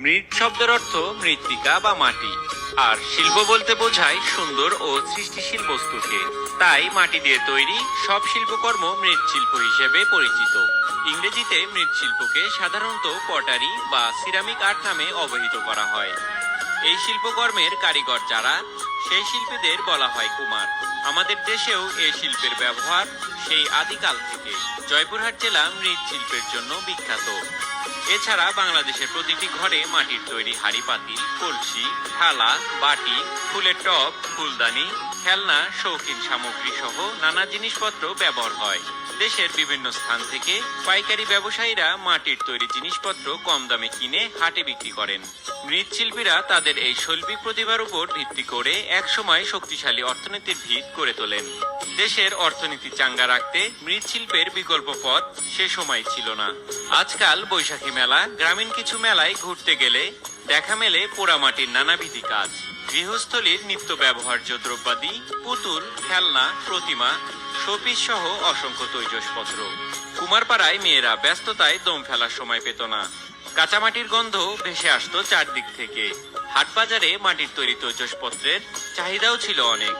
মৃৎ শব্দের অর্থ মৃত্তিকা বা মাটি, আর শিল্প বলতে বোঝায় সুন্দর ও সৃষ্টিশীল বস্তুকে। তাই মাটি দিয়ে তৈরি সব শিল্পকর্ম মৃৎশিল্প হিসেবে পরিচিত। ইংরেজিতে মৃৎশিল্পকে সাধারণত পটারি বা সিরামিক আর্ট নামে অবহিত করা হয়। এই শিল্পকর্মের কারিগর যারা, সেই শিল্পীদের বলা হয় কুমার। আমাদের দেশেও এই শিল্পের ব্যবহার সেই আদিকাল থেকে। জয়পুরহাট জেলা মৃৎশিল্পের জন্য বিখ্যাত। এছাড়া বাংলাদেশের প্রতিটি ঘরে মাটির তৈরি হাঁড়ি পাতিল, কলসি, থালা, বাটি, ফুলের টব, ফুলদানি, খেলনা, শৌখিন সামগ্রী সহ নানা জিনিসপত্র ব্যবহার হয়। দেশের বিভিন্ন স্থান থেকে পাইকারি ব্যবসায়ীরা মাটির তৈরি জিনিসপত্র কম দামে কিনে হাটে বিক্রি করেন। মৃৎশিল্পীরা তাদের এই শৈল্পিক প্রতিভার উপর ভিত্তি করে একসময় শক্তিশালী অর্থনীতির ভিত গড়ে তোলেন। দেশের অর্থনীতি চাঙ্গা রাখতে মৃৎশিল্পের বিকল্প পথ সে সময় ছিল না। আজকাল বৈশাখী মেলা, গ্রামীণ কিছু মেলায় ঘুরতে গেলে দেখা মেলে পোড়ামাটির নানাবিধি কাজ, গৃহস্থলীর নিত্য ব্যবহার্য দ্রব্যাদি, পুতুল, খেলনা, প্রতিমা, শোপিস সহ অসংখ্য তৈজসপত্র। কুমারপাড়ায় মেয়েরা ব্যস্ততায় দম ফেলার সময় পেত না। কাঁচামাটির গন্ধ ভেসে আসতো চারদিক থেকে। হাটবাজারে মাটির তৈরি তৈজসপত্রের চাহিদাও ছিল অনেক।